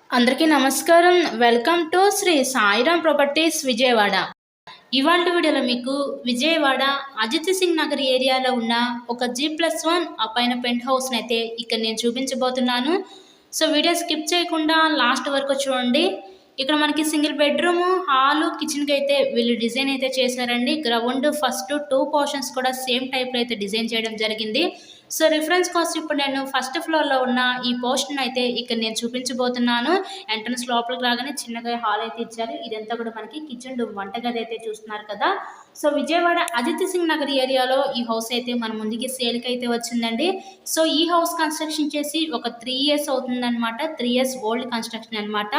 అందరికీ నమస్కారం. Welcome to Shri Sairam properties Vijayawada. ఇవాల్టి వీడియోలో మీకు విజయవాడ అజిత్ సింగ్ నగర్ ఏరియాలో ఉన్న ఒక G+1 ఆ పైన పెంట్ హౌస్ని అయితే ఇక్కడ నేను చూపించబోతున్నాను. సో వీడియో స్కిప్ చేయకుండా లాస్ట్ వరకు చూడండి. ఇక్కడ మనకి సింగిల్ బెడ్రూమ్, హాలు, కిచెన్కి అయితే వీళ్ళు డిజైన్ అయితే చేశారండి. గ్రౌండ్ ఫస్ట్ 2 పోర్షన్స్ కూడా సేమ్ టైప్లో అయితే డిజైన్ చేయడం జరిగింది. సో రిఫరెన్స్ కోసం ఇప్పుడు నేను ఫస్ట్ ఫ్లోర్లో ఉన్న ఈ పోర్షన్ అయితే ఇక్కడ నేను చూపించబోతున్నాను. ఎంట్రన్స్ లోపలికి రాగానే చిన్నగా హాల్ అయితే ఇచ్చారు. ఇదంతా కూడా మనకి కిచెన్ వంటగది అయితే చూస్తున్నారు కదా. సో విజయవాడ అజిత్ సింగ్ నగర్ ఏరియాలో ఈ హౌస్ అయితే మన ముందుకి సేల్కి అయితే వచ్చిందండి. సో ఈ హౌస్ కన్స్ట్రక్షన్ చేసి ఒక 3 ఇయర్స్ అవుతుందన్నమాట. 3 ఇయర్స్ ఓల్డ్ కన్స్ట్రక్షన్ అనమాట.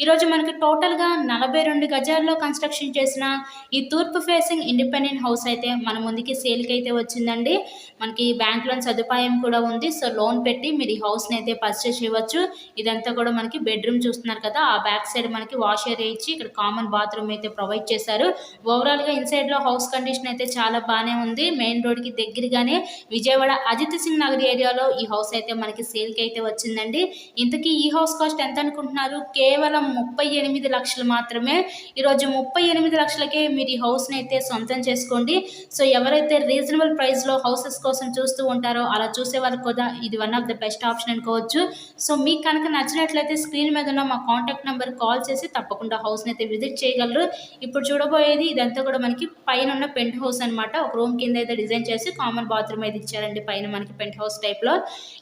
ఈరోజు మనకి టోటల్గా 42 గజాల్లో కన్స్ట్రక్షన్ చేసిన ఈ తూర్పు ఫేసింగ్ ఇండిపెండెంట్ హౌస్ అయితే మన ముందుకి సేల్కి అయితే వచ్చిందండి. మనకి బ్యాంక్ లోన్ సదుపాయం కూడా ఉంది. సో లోన్ పెట్టి మీరు ఈ హౌస్ని అయితే పర్చేస్ చేయవచ్చు. ఇదంతా కూడా మనకి బెడ్రూమ్ చూస్తున్నారు కదా. ఆ బ్యాక్ సైడ్ మనకి వాష్ ఏరియా ఇచ్చి ఇక్కడ కామన్ బాత్రూమ్ అయితే ప్రొవైడ్ చేశారు. ఓవరాల్గా ఇన్సైడ్లో హౌస్ కండిషన్ అయితే చాలా బాగానే ఉంది. మెయిన్ రోడ్కి దగ్గరగానే విజయవాడ అజిత్ సింగ్ నగర్ ఏరియాలో ఈ హౌస్ అయితే మనకి సేల్కి అయితే వచ్చిందండి. ఇంతకీ ఈ హౌస్ కాస్ట్ ఎంత అనుకుంటున్నారు? కేవలం 38 లక్షలు మాత్రమే. ఈరోజు 38 లక్షలకే మీరు ఈ హౌస్ని అయితే సొంతం చేసుకోండి. సో ఎవరైతే రీజనబుల్ ప్రైస్లో హౌసెస్ కోసం చూస్తూ ఉంటారో అలా చూసే వాళ్ళకి కూడా ఇది one of the best option అనుకోవచ్చు. సో మీకు కనుక నచ్చినట్లయితే స్క్రీన్ మీద ఉన్న మా కాంటాక్ట్ నెంబర్ కాల్ చేసి తప్పకుండా హౌస్ని అయితే విజిట్ చేయగలరు. ఇప్పుడు చూడబోయేది ఇదంతా కూడా మనకి పైన ఉన్న పెంట్ హౌస్ అనమాట. ఒక రూమ్ కింద అయితే డిజైన్ చేసి కామన్ బాత్రూమ్ అయితే ఇచ్చారండి పైన మనకి పెంట్ హౌస్ టైప్లో.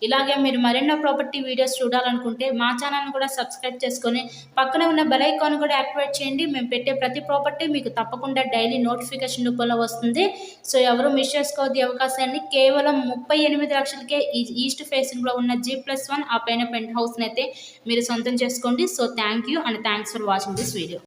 ఇలాగే మీరు మరెన్నో ప్రాపర్టీ వీడియోస్ చూడాలనుకుంటే మా ఛానల్ని కూడా సబ్స్క్రైబ్ చేసుకొని పక్కనే ఉన్న బెల్ ఐకాన్ కూడా యాక్టివేట్ చేయండి. మేము పెట్టే ప్రతి ప్రాపర్టీ మీకు తప్పకుండా డైలీ నోటిఫికేషన్ రూపంలో వస్తుంది. సో ఎవరు మిస్ చేసుకోవద్దు ఈ అవకాశాన్ని. కేవలం 38 లక్షలకే ఈ ఈస్ట్ ఫేసింగ్లో ఉన్న G+1 ఆ పైన పెంట్ హౌస్ని అయితే మీరు సొంతం చేసుకోండి. So thank you and thanks for watching this video.